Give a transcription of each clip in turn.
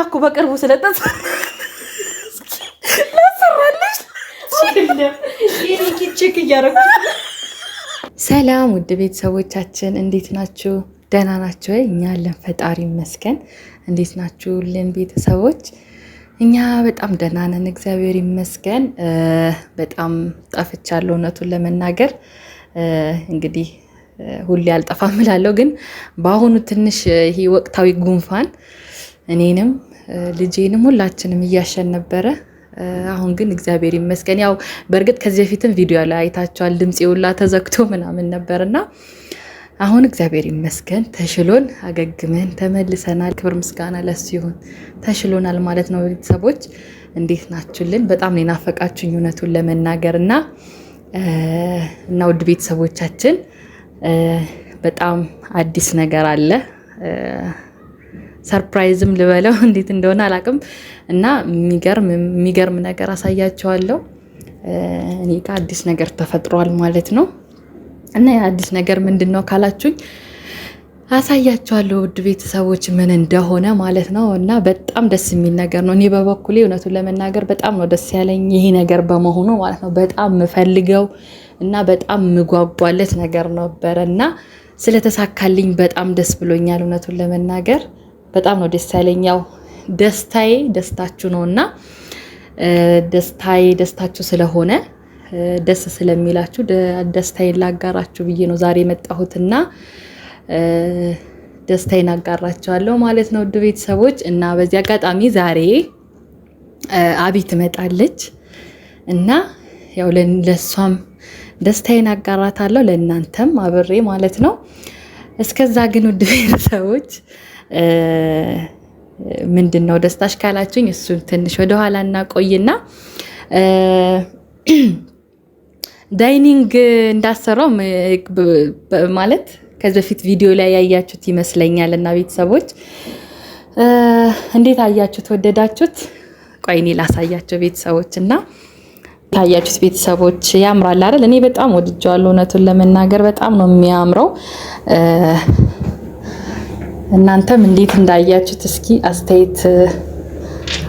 እኮ በቅርቡ ስለጠጥ ለሰራለሽ ቼክ እያደረኩ። ሰላም ውድ ቤተሰቦቻችን እንዴት ናችሁ? ደህና ናችሁ? እኛ አለን ፈጣሪ ይመስገን። እንዴት ናችሁልን ቤተሰቦች? እኛ በጣም ደህና ነን፣ እግዚአብሔር ይመስገን። በጣም ጠፍቻለሁ እውነቱን ለመናገር እንግዲህ ሁሌ አልጠፋም እላለሁ፣ ግን በአሁኑ ትንሽ ይሄ ወቅታዊ ጉንፋን እኔንም ልጄንም ሁላችንም እያሸን ነበረ። አሁን ግን እግዚአብሔር ይመስገን። ያው በእርግጥ ከዚህ በፊትም ቪዲዮ ላይ አይታችኋል፣ ድምጽ ሁላ ተዘግቶ ምናምን ነበርና አሁን እግዚአብሔር ይመስገን ተሽሎን አገግመን ተመልሰናል። ክብር ምስጋና ለሱ ይሁን። ተሽሎናል ማለት ነው። ቤተሰቦች እንዴት ናችሁልን? በጣም ነው ናፈቃችሁኝ እውነቱን ለመናገርና ውድ ቤተሰቦቻችን በጣም አዲስ ነገር አለ። ሰርፕራይዝም ልበለው እንዴት እንደሆነ አላውቅም። እና የሚገርም ነገር አሳያቸዋለሁ። እኔ ጋር አዲስ ነገር ተፈጥሯል ማለት ነው። እና የአዲስ ነገር ምንድነው ካላችሁኝ አሳያቸዋለሁ ውድ ቤተሰቦች ምን እንደሆነ ማለት ነው። እና በጣም ደስ የሚል ነገር ነው። እኔ በበኩሌ እውነቱን ለመናገር በጣም ነው ደስ ያለኝ ይሄ ነገር በመሆኑ ማለት ነው። በጣም የምፈልገው እና በጣም የምጓጓለት ነገር ነበረ እና ስለተሳካልኝ በጣም ደስ ብሎኛል። እውነቱን ለመናገር በጣም ነው ደስ ያለኝ። ያው ደስታዬ ደስታችሁ ነውና ደስታዬ ደስታችሁ ስለሆነ ደስ ስለሚላችሁ ደስታዬን ላጋራችሁ ብዬ ነው ዛሬ የመጣሁትና ደስታዬን አጋራችኋለሁ ማለት ነው ውድ ቤተሰቦች። እና በዚህ አጋጣሚ ዛሬ አቢ ትመጣለች እና ያው ለሷም ደስታዬን አጋራታለሁ ለእናንተም አብሬ ማለት ነው። እስከዛ ግን ውድ ቤተሰቦች ምንድነው ደስታሽ ካላችሁኝ እሱን ትንሽ ወደ ኋላ እናቆይና ዳይኒንግ እንዳሰራው ማለት ከዚህ በፊት ቪዲዮ ላይ ያያችሁት ይመስለኛል። እና ቤተሰቦች እንዴት አያችሁት? ወደዳችሁት? ቆይ እኔ ላሳያችሁ ቤተሰቦች። እና ታያችሁት ቤተሰቦች ያምራል አይደል? እኔ በጣም ወድጄዋለሁ እውነቱን ለመናገር በጣም ነው የሚያምረው። እናንተም እንዴት እንዳያችሁት እስኪ አስተያየት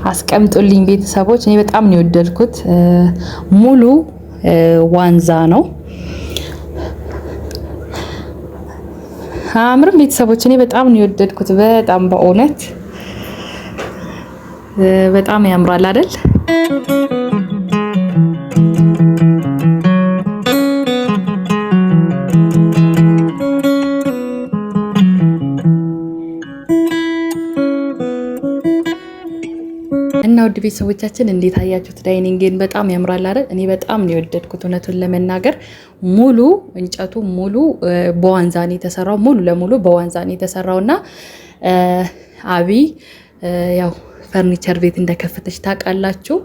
አስቀምጡልኝ ቤተሰቦች። እኔ በጣም ነው የወደድኩት። ሙሉ ዋንዛ ነው። አምርም ቤተሰቦች እኔ በጣም ነው የወደድኩት። በጣም በእውነት በጣም ያምራል አይደል? እና ውድ ቤተሰቦቻችን እንዴት አያችሁት? ዳይኒንግን በጣም ያምራል አይደል? እኔ በጣም ነው የወደድኩት እውነቱን ለመናገር። ሙሉ እንጨቱ ሙሉ በዋንዛ ነው የተሰራው፣ ሙሉ ለሙሉ በዋንዛ ነው የተሰራውና አቢ ያው ፈርኒቸር ቤት እንደከፈተች ታውቃላችሁ።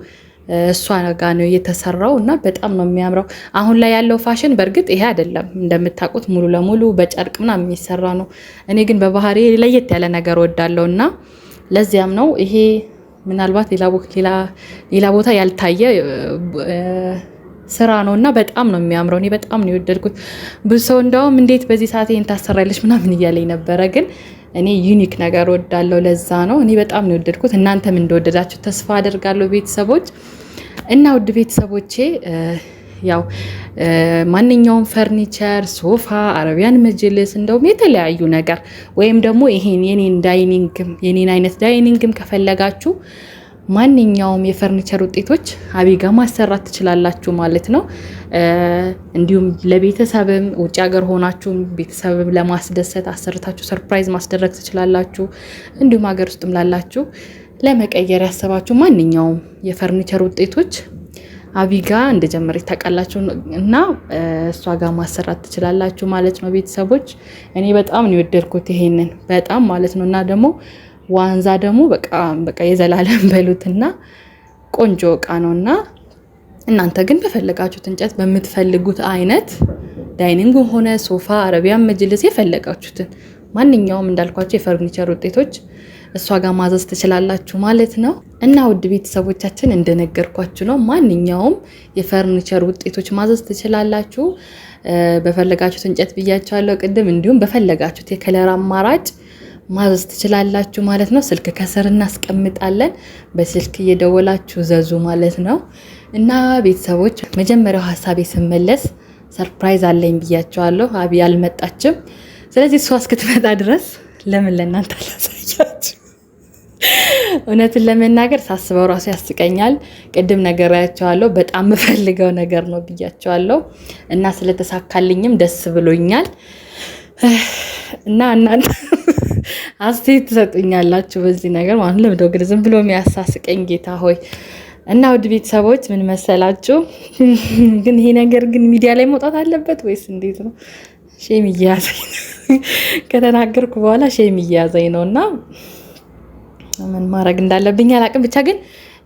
እሷ ጋር ነው የተሰራው እና በጣም ነው የሚያምረው። አሁን ላይ ያለው ፋሽን በእርግጥ ይሄ አይደለም እንደምታውቁት ሙሉ ለሙሉ በጨርቅ ምናምን የሚሰራ ነው። እኔ ግን በባህሪ ለየት ያለ ነገር ወዳለውና ለዚያም ነው ይሄ ምናልባት ሌላ ቦታ ያልታየ ስራ ነውና በጣም ነው የሚያምረው። እኔ በጣም ነው የወደድኩት። ብዙ ሰው እንደውም እንዴት በዚህ ሰዓት ይሄን ታሰራለች ምናምን እያለኝ ነበረ፣ ግን እኔ ዩኒክ ነገር ወዳለው ለዛ ነው። እኔ በጣም ነው የወደድኩት። እናንተም እንደወደዳችሁ ተስፋ አደርጋለሁ ቤተሰቦች። እና ውድ ቤተሰቦቼ ያው ማንኛውም ፈርኒቸር፣ ሶፋ፣ አረቢያን መጅልስ እንደውም የተለያዩ ነገር ወይም ደግሞ ይሄን የኔን አይነት ዳይኒንግም ከፈለጋችሁ ማንኛውም የፈርኒቸር ውጤቶች አቢጋ ማሰራት ትችላላችሁ ማለት ነው። እንዲሁም ለቤተሰብም ውጭ ሀገር ሆናችሁ ቤተሰብም ለማስደሰት አሰርታችሁ ሰርፕራይዝ ማስደረግ ትችላላችሁ። እንዲሁም ሀገር ውስጥም ላላችሁ ለመቀየር ያሰባችሁ ማንኛውም የፈርኒቸር ውጤቶች አቢጋ እንደጀመረች ታውቃላችሁ እና እሷ ጋር ማሰራት ትችላላችሁ ማለት ነው ቤተሰቦች። እኔ በጣም ነው የወደድኩት ይሄንን በጣም ማለት ነው። እና ደግሞ ዋንዛ ደግሞ በቃ የዘላለም በሉትና ቆንጆ እቃ ነውና እናንተ ግን በፈለጋችሁት እንጨት በምትፈልጉት አይነት ዳይኒንግ ሆነ ሶፋ፣ አረቢያን መጅልስ የፈለጋችሁትን ማንኛውም እንዳልኳችሁ የፈርኒቸር ውጤቶች እሷ ጋር ማዘዝ ትችላላችሁ ማለት ነው። እና ውድ ቤተሰቦቻችን እንደነገርኳችሁ ነው ማንኛውም የፈርኒቸር ውጤቶች ማዘዝ ትችላላችሁ። በፈለጋችሁት እንጨት ብያችኋለሁ ቅድም። እንዲሁም በፈለጋችሁት የከለር አማራጭ ማዘዝ ትችላላችሁ ማለት ነው። ስልክ ከስር እናስቀምጣለን። በስልክ እየደወላችሁ ዘዙ ማለት ነው። እና ቤተሰቦች መጀመሪያው ሀሳቤ ስመለስ ሰርፕራይዝ አለኝ ብያቸዋለሁ። አቢ አልመጣችም። ስለዚህ እሷ እስክትመጣ ድረስ ለምን ለእናንተ አላሳያችሁ? እውነቱን ለመናገር ሳስበው ራሱ ያስቀኛል። ቅድም ነገራቸዋለሁ በጣም የምፈልገው ነገር ነው ብያቸዋለሁ እና ስለተሳካልኝም ደስ ብሎኛል። እና እናንተ አስተያየት ትሰጡኛላችሁ በዚህ ነገር ማለት ነው። ግን ዝም ብሎ የሚያሳስቀኝ ጌታ ሆይ። እና ውድ ቤተሰቦች ምን መሰላችሁ? ግን ይሄ ነገር ግን ሚዲያ ላይ መውጣት አለበት ወይስ እንዴት ነው? ሼም እያያዘኝ ከተናገርኩ በኋላ ሼም እያያዘኝ ነው እና ምን ማድረግ እንዳለብኝ አላውቅም። ብቻ ግን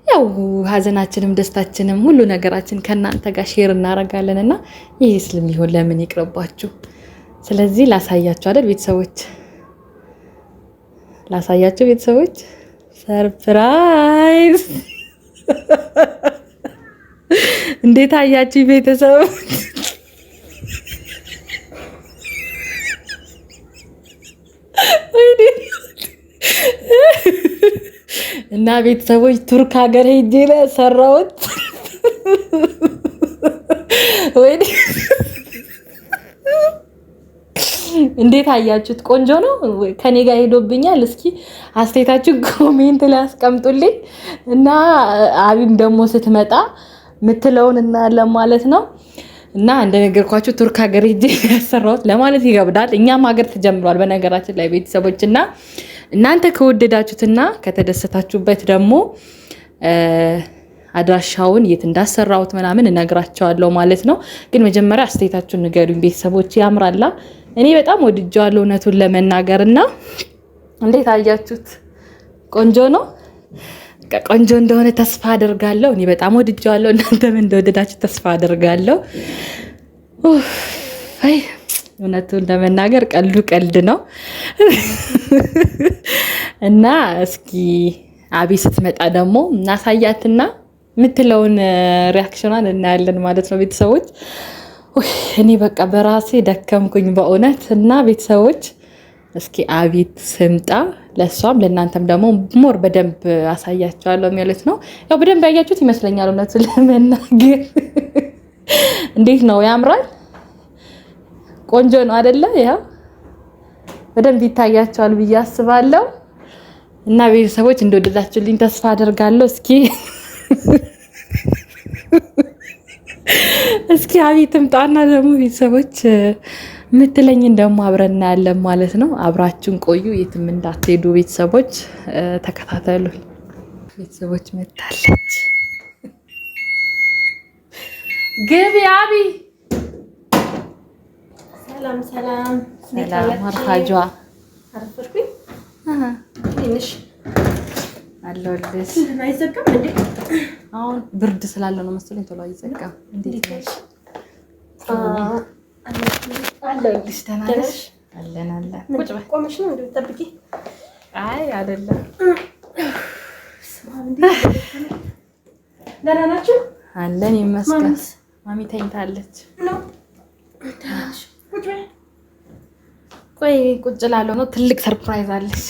ያው ሀዘናችንም ደስታችንም ሁሉ ነገራችን ከእናንተ ጋር ሼር እናደርጋለን እና ይሄ ስለሚሆን ለምን ይቅርባችሁ። ስለዚህ ላሳያችሁ አይደል ቤተሰቦች፣ ላሳያችሁ ቤተሰቦች፣ ሰርፕራይዝ። እንዴት አያችሁ ቤተሰቦች? እና ቤተሰቦች ቱርክ ሀገር ሄጄ ነው ሰራሁት። ወይ እንዴት አያችሁት? ቆንጆ ነው። ከኔ ጋር ሄዶብኛል። እስኪ አስተያየታችሁን ኮሜንት ላይ አስቀምጡልኝ እና አቢም ደግሞ ስትመጣ ምትለውን እናያለን ማለት ነው። እና እንደነገርኳችሁ ቱርክ ሀገር ሄጄ ያሰራሁት ለማለት ይገብዳል። እኛም ሀገር ተጀምሯል በነገራችን ላይ ቤተሰቦች። እና እናንተ ከወደዳችሁትና ከተደሰታችሁበት ደግሞ አድራሻውን የት እንዳሰራሁት ምናምን እነግራቸዋለሁ ማለት ነው። ግን መጀመሪያ አስተያየታችሁን ንገሩኝ ቤተሰቦች። ያምራላ። እኔ በጣም ወድጄዋለሁ እውነቱን ለመናገር እና እንዴት አያችሁት? ቆንጆ ነው። ቆንጆ እንደሆነ ተስፋ አደርጋለሁ። እኔ በጣም ወድጄዋለሁ። እናንተም እንደወደዳችሁ ተስፋ አደርጋለሁ። አይ እውነቱን ለመናገር ቀልዱ ቀልድ ነው እና እስኪ አቢ ስትመጣ ደግሞ እናሳያትና የምትለውን ሪያክሽኗን እናያለን ማለት ነው ቤተሰቦች። እኔ በቃ በራሴ ደከምኩኝ በእውነት። እና ቤተሰቦች እስኪ አቢት ስምጣ ለሷም ለእናንተም ደግሞ ሞር በደንብ አሳያቸዋለሁ ማለት ነው። ያው በደንብ ያያችሁት ይመስለኛል እውነቱን ለመናገር። እንዴት ነው? ያምራል። ቆንጆ ነው አይደለ? ያው በደንብ ይታያቸዋል ብዬ አስባለሁ። እና ቤተሰቦች እንደወደዳችሁልኝ ተስፋ አደርጋለሁ። እስኪ አቤት ትምጣና ደግሞ ቤተሰቦች የምትለኝን ደግሞ አብረን እናያለን ማለት ነው። አብራችሁን ቆዩ፣ የትም እንዳትሄዱ ቤተሰቦች፣ ተከታተሉ። ቤተሰቦች መታለች። ግቢ አቢ። ሰላም ሰላም ሰላም። መርሃጇ አረፈርኩኝ። ትንሽ አለሁልሽ። አይዘጋም እንዴ? አሁን ብርድ ስላለ ነው መሰለኝ ቶሎ አይዘጋም። እንዴት ነሽ? አለሁልሽ። ደህና ነሽ? አለን አለን። ቁጭ በይ። ቆመሽ ነው እንዴ ጠብቂ? አይ አይደለም። ደህና ናችሁ? አለን ይመስገን። ማሚ ተኝታለች ነው። ቁጭ በይ። ቆይ ቁጭ ላለው ነው። ትልቅ ሰርፕራይዝ አለች።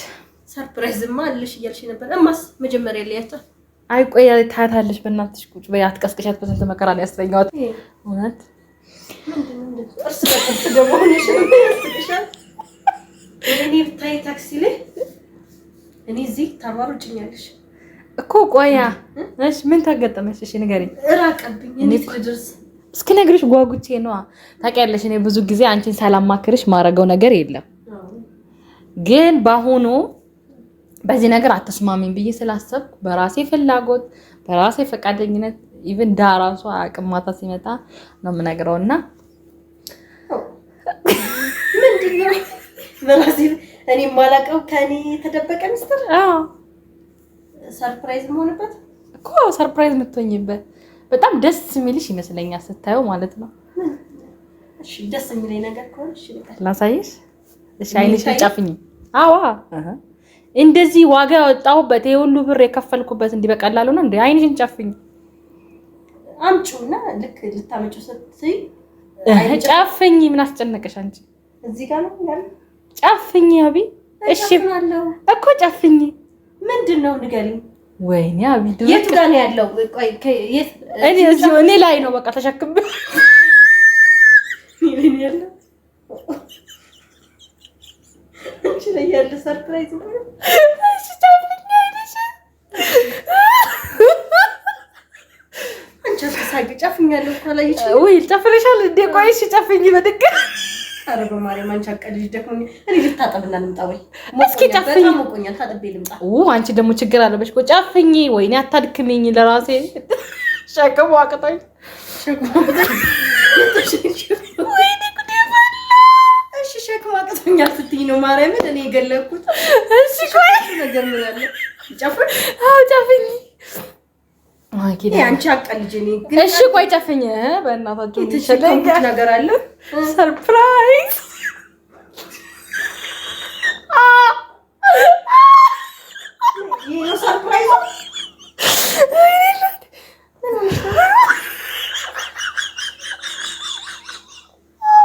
ሰርፕራይዝማ አለሽ እያልሽ ነበር። እማስ መጀመሪያ ሊያታ አይ ቆይ ታያታለሽ። በእናትሽ ቁጭ በይ። አትቀስቅሻት። በስንት መከራ ነው ያስተኛዋት። እውነት ምንድነው እርስ በርስ ደግሞ ሆነሽ ነው ያስተሻል። እኔ ብታይ ታክሲ ላይ እኔ እዚህ ታባሩጭኛለሽ እኮ። ቆያ እሺ ምን ታገጠመሽ? እሺ ንገሪኝ። እራቀብኝ። እኔ ልድረስ እስኪ ነግርሽ ጓጉቼ ነዋ። ታውቂያለሽ እኔ ብዙ ጊዜ አንቺን ሳላማክርሽ ማረገው ነገር የለም። ግን በአሁኑ በዚህ ነገር አትስማሚኝ ብዬ ስላሰብኩ በራሴ ፍላጎት በራሴ ፈቃደኝነት ኢቭን ዳራሱ አቅማታ ሲመጣ ነው የምነግረውና ምንድነው በራሴ እኔ ማላቀው ከኔ ተደበቀ ሚስጥር። ሰርፕራይዝ መሆንበት እኮ ሰርፕራይዝ የምትሆኝበት በጣም ደስ የሚልሽ ይመስለኛል ስታየው ማለት ነው። እሺ ደስ የሚለኝ ነገር ከሆነ እሺ ላሳይሽ። እሺ አይንሽን ጨፍኝ። አዋ እንደዚህ ዋጋ ያወጣሁበት የሁሉ ብር የከፈልኩበት እንዲህ በቀላሉ ነው እንዴ? አይንሽን ጨፍኝ። አምጪውና ልክ ልታመጪው ስትይ ጨፍኝ። ምን አስጨነቀሽ አንቺ? እዚህ ጋር ነው ያለው። ጨፍኝ አቢ። እሺ እኮ ጨፍኝ። ምንድነው ንገሪኝ። ወይኔ አቢድ የት ጋር ነው ያለው? ቆይ የት? እኔ ላይ ነው በቃ ተሸክም ይሄን ያለ አንቺ ላይ ያለ ሰርፕራይዝ ነው። እሺ ጨፍኝ አይደሽ አንቺ ተሳግ ጨፍኛለሁ እኮ ላይ ወይ ጨፍረሻል እንዴ? ቆይ እሺ ጨፍኝ በድግ ኧረ በማርያም አንቺ አቀልሽ ደክሞኝ እኔ ልታጠብና ልምጣ ወይ? እስኪ ጨፍኝ። ሞቆኛል ታጥቤ ልምጣ። አንቺ ደግሞ ችግር አለበሽ እኮ ጨፍኝ። ወይኔ አታድክሚኝ ለራሴ ሸክሙ አቅቶኝ ወይኔ ጉዴ ፈላ። እሺ ሸክሙ አቅቶኛል ስትይ ነው ማርያምን እኔ የገለኩት። እሺ ቆይ ነገር ምን አለ ጨፍኝ? ጨፍኝ። አንቺ አቀልጅ እኔ ግን እሺ ቆይ ጨፍኝ በእናታችሁ የተሸከምኩት ነገር አለ ሰርፕራይዝ ይሄ ሰርፕራይዝ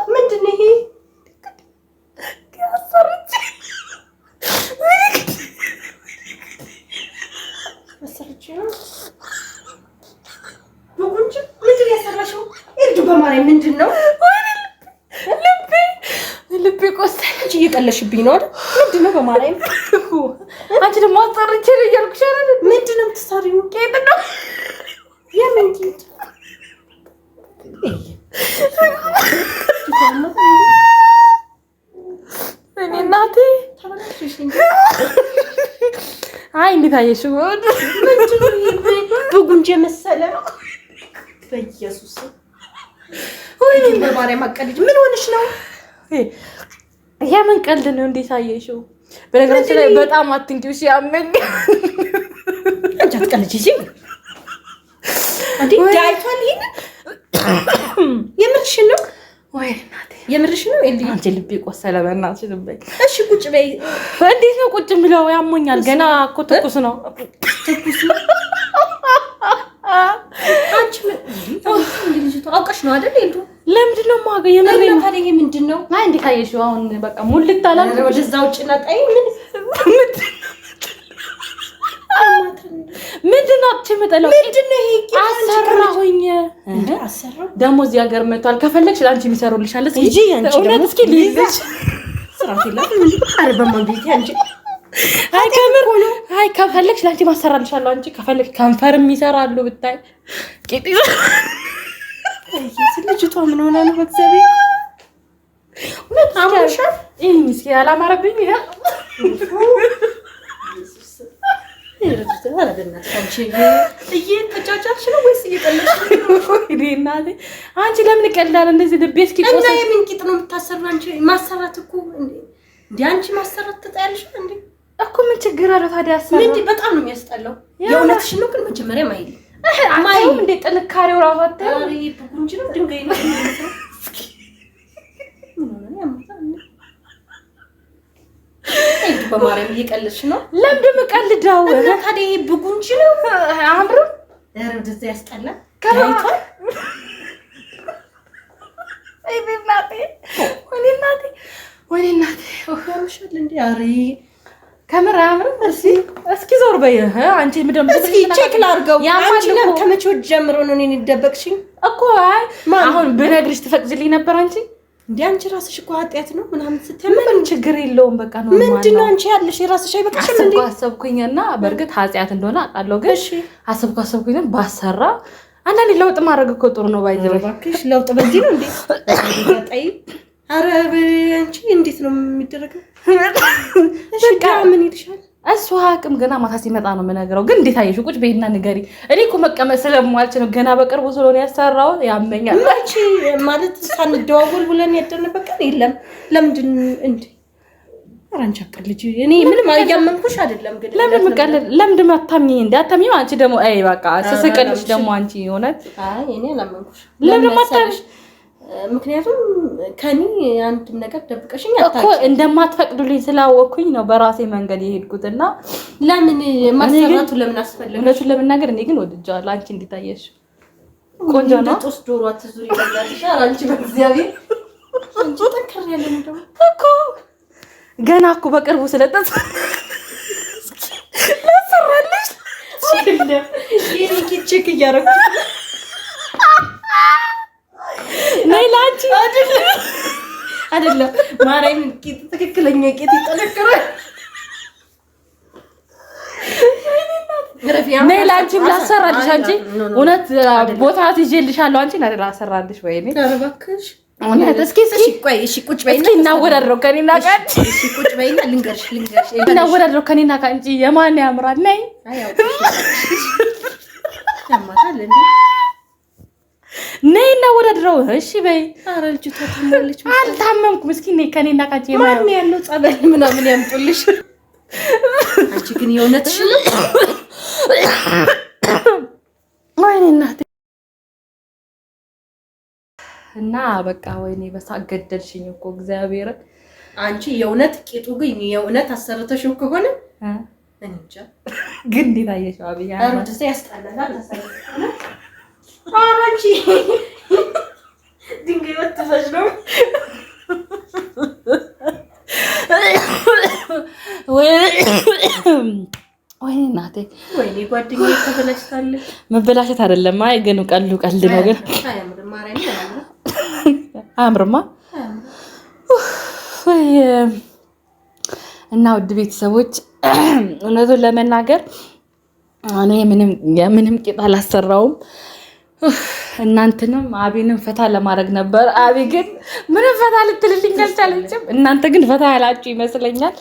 ምንድን ነው ይሄ? በማርያም ምንድን ነው? ልቤ ቆሰለ። አንቺ እየቀለሽብኝ ነው አይደል? ምንድን ነው በማርያም? አንቺ ደግሞ አስጠርቼ ነው እያልኩሽ አይደል? ምንድን ነው የምትሰሪው? ቄጥ ነው። የምን ቄጥ? እኔ እናቴ ተበላሽሽ። አይ እንዴት አየሽው? ምንድን ነው ይሄ? በጉንጅ መሰለ ነው። በኢየሱስ ወይ በማርያም አቀልጅ። ምን ሆነሽ ነው? የምን ቀልድ ነው? እንዴት አየሽው? በነገራችን ላይ በጣም አትንኪው። እሺ ያመኝ አንቺ አትቀልጂ። እሺ አንዴ ዳይቷል። ይሄን የምርሽን ነው ወይ እናቴ? የምርሽን ነው? ኤልዲ አንቺ ልቤ ቆሰለ። በእናትሽ ልቤ። እሺ ቁጭ በይ። እንዴት ነው ቁጭ ብለው? ያሞኛል። ገና እኮ ትኩስ ነው። ትኩስ ነው። አንቺ ምን ልጅቷ አውቀሽ ነው አይደል? ኤልዱ ለምንድን ነው ማገ የምሬ ነው። ታዲያ ይሄ ምንድን ነው? አይ እንዴት አየሽው? አሁን በቃ ሙልት አላል። ወደዛ ውጭ ነጣይ ምንድን ነው አትመጣለው? ምንድን ነው ይሄ? አሰራሁኝ። አሰራው ደግሞ እዚህ ሀገር መጥቷል። ከፈለግሽ ላንቺ የሚሰሩልሻል። እጂ አንቺ ደግሞ እስኪ ልይዝሽ ስራት ይላል። አረ በማንቢት አንቺ አይ ከፈለግሽ ላንቺ ማሰራልሻለሁ። አንቺ ከፈለግሽ ከንፈርም ይሰራሉ ብታይ ቄጥ ልጅቷ ምን ሆና ነው? በእግዚአብሔር አማሻ ይሄ ምስኪ ያላማረብኝ ይሄ እየተጫጫልሽ ነው ወይስ እየቀለድሽ ነው? እናቴ አንቺ ለምን ይቀልዳል እንደዚህ? ልቤ እስኪ እና የምን ቂጥ ነው የምታሰራው? አንቺ ማሰራት እኮ እንዴ አንቺ ማሰራት ትጣያለሽ እንዴ? እኮ ምን ችግር አለው ታዲያ? አሰራ ምን በጣም ነው የሚያስጠላው። የእውነትሽን ነው ግን መጀመሪያ ማይል ማይም እንደ ጥንካሬው ራሱ አታየው? አሪ ቡንጂ ነው ድንጋይ ነው። በማርያም እየቀለድሽ ነው። ለምንድን ነው ቀልዳው? እና ታዲያ ይሄ ቡንጂ ነው አምሮ እንደዛ ያስጠላል። ከማይቷል አይ እናቴ ወይኔ እናቴ ያምሻል እንዴ? አሪ ከምር አያምርም። እስኪ ዞር በይ አንቺ ምንድን ነው? እስኪ ቼክ ላድርገው። አንቺ ለምን ከመቼው ጀምሮ ነው እኔን ደበቅሽኝ እኮ? አይ አሁን ብነግርሽ ትፈቅጂልኝ ነበር አንቺ? እንዴ አንቺ ራስሽ እኮ ኃጢያት ነው ምናምን ስትይ ምን ችግር የለውም በቃ ነው። ምንድን ነው አንቺ ያለሽ የራስሽ አይበቃሽም እንዴ? አሰብኩኝና በእርግጥ ኃጢያት እንደሆነ አውቃለሁ። ግን አሰብኩኝ ባሰራ አንዳንዴ ለውጥ ማድረግ እኮ ጥሩ ነው። ባይዘው እባክሽ ለውጥ በዚህ ነው እንዴ? ታጣይ አረ አንቺ እንዴት ነው የሚደረገው? እሺ ምን ይልሻል? እሱ አቅም ገና ማታ ሲመጣ ነው የምነግረው። ግን እንዴት አየሽ? ቁጭ በይና ንገሪ። እኔ እኮ መቀመጥ ስለማልችል ነው። ገና በቅርቡ ስለሆነ ያሰራሁት ያመኛል። መቼ ማለት ሳንደዋወል ብለን ያደረንበት ቀን የለም። ለምንድን እንዴ? ኧረ አንቺ አቀልጂ። እኔ ምንም አያመንኩሽ አይደለም። ግን ለምንድን ነው አታምኚኝ እንዴ? አታምኚኝ አንቺ ደግሞ አይ በቃ ስስቅልሽ ደግሞ አንቺ እውነት አይ እኔ አላመንኩሽ። ለምን ማታምኚኝ? ምክንያቱም ከኔ አንድ ነገር ደብቀሽኝ እኮ እንደማትፈቅዱልኝ ስላወኩኝ ነው በራሴ መንገድ የሄድኩትና ለምን ማሰራቱ ለምን አስፈልግ? እውነቱን ለመናገር እኔ ግን ወድጃለሁ። አንቺ እንዲታየሽ ቆንጆ ነው። ጦስ ዶሮ አትዙሪ ይላልሽ። አንቺ በእግዚአብሔር አንቺ ጠንከር ያለ ነው እኮ ገና እኮ በቅርቡ ስለጠጽ ለሰራለሽ ይሄ ቼክ እያደረኩ ነይ ላንቺ አይደለም ማርያም ቂጥ ትክክለኛ ቂጥ ይጠነከራል። ነይ ላንቺም ላሰራልሽ። አንቺ እውነት ቦታ ትይዤልሻለሁ። አንቺ ላሰራልሽ። ወይኔ እባክሽ እውነት እስኪ ቆይ እሺ ቁጭ በይና እስኪ እናወዳድረው ከኔና ከአንቺ። እሺ ቁጭ በይና ልንገርሽ እናወዳድረው ከኔና ከአንቺ የማን ያምራል? ነይ ያማታል እንዴ? ነይ እናወዳድረው። እሺ በይ። ኧረ ልጅቷ ታማለች። አልታመምኩም። እስኪ ነይ ከኔና ከአንቺ የማን ያለው ጸበል ምናምን ያምጡልሽ። አንቺ ግን የእውነትሽ ነው? ወይኔ እናቴ እና በቃ ወይኔ በሳቅ ገደልሽኝ እኮ እግዚአብሔር። አንቺ የእውነት ቂጡ ግን የእውነት አሰርተሽው ከሆነ እንጃ። ግን እንዴት አየሽው? አብያ አሩት ያስጣላል። አንቺ ድንጋይ ወጥተሽ ነው ወይኔ እናቴ ወይኔ ጓደኛዬ ተበላሽታለች። መበላሸት አይደለም። አይ ግን ቀልድ ነው። ግን አያምርማ። እና ውድ ቤተሰቦች እውነቱን ለመናገር እኔ ምንም ቂጥ አላሰራውም። እናንተንም አቤንም ፈታ ለማድረግ ነበር። አቤ ግን ምንም ፈታ ልትልልኝ አልቻለችም። እናንተ ግን ፈታ ያላችሁ ይመስለኛል።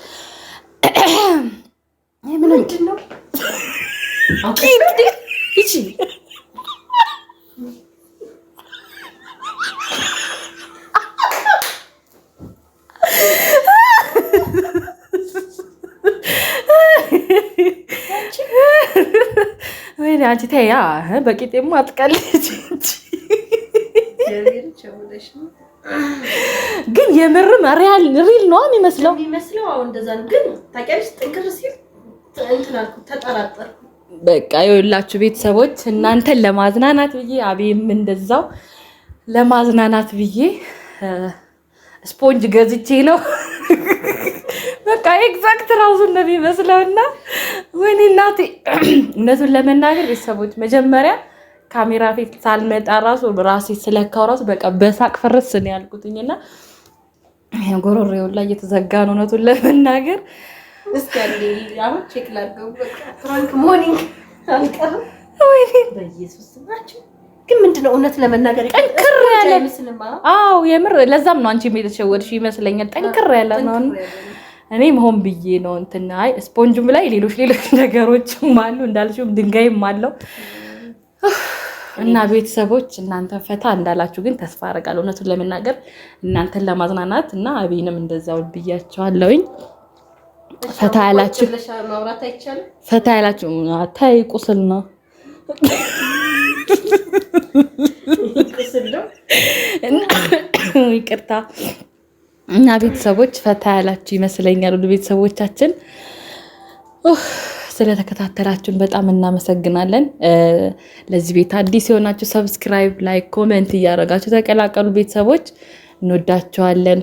ምንድን ነው ይቺ? ወይ አንቺ ተይ፣ በቂጤማ አትቀልጂ እንጂ። ግን የምርም ሪል ነው የሚመስለው። አዎ እንደዛ ነው። ግን ታውቂያለሽ ጥንቅር ሲል እንትን አልኩ፣ ተጠራጠርኩ። በቃ ይኸውላችሁ ቤተሰቦች እናንተን ለማዝናናት ብዬ አቤም እንደዛው ለማዝናናት ብዬ ስፖንጅ ገዝቼ ነው በቃ ኤግዛክት ራሱ እንደሚመስለውና ወይኔ እናቴ እውነቱን ለመናገር ቤተሰቦች መጀመሪያ ካሜራ ፊት ሳልመጣ ራሴ ስለካው ራሱ በቃ በሳቅ ፍርስ ነው ያልኩትኝና ጎሮሬው ላይ እየተዘጋ ነው እውነቱን ለመናገር። እስኪ አሁን ቼክ ላድርገው። በቃ ፍራንክ ሞርኒንግ አልቀርም። ወይኔ በኢየሱስ ስማችሁ ግን ምንድነው እውነት ለመናገር ጠንክር ያለ አዎ የምር ለዛም ነው አንቺ የተሸወድሽ ይመስለኛል። ጠንክር ያለ ነው። እኔ መሆን ብዬ ነው እንትና አይ ስፖንጅም ላይ ሌሎች ነገሮችም አሉ እንዳልሽም ድንጋይም አለው እና ቤተሰቦች እናንተ ፈታ እንዳላችሁ ግን ተስፋ አደርጋለሁ። እውነቱን ለመናገር እናንተን ለማዝናናት እና አቤንም እንደዛው ብያቸዋለሁኝ። ፈታ ያላችሁ ማውራት አይቻልም። ፈታ ያላችሁ ታይ ቁስል ነው ይቅርታ እና ቤተሰቦች ፈታ ያላችሁ ይመስለኛል። ሁሉ ቤተሰቦቻችን ስለተከታተላችሁን በጣም እናመሰግናለን። ለዚህ ቤት አዲስ የሆናችሁ ሰብስክራይብ፣ ላይክ፣ ኮሜንት እያደረጋችሁ ተቀላቀሉ። ቤተሰቦች እንወዳችኋለን።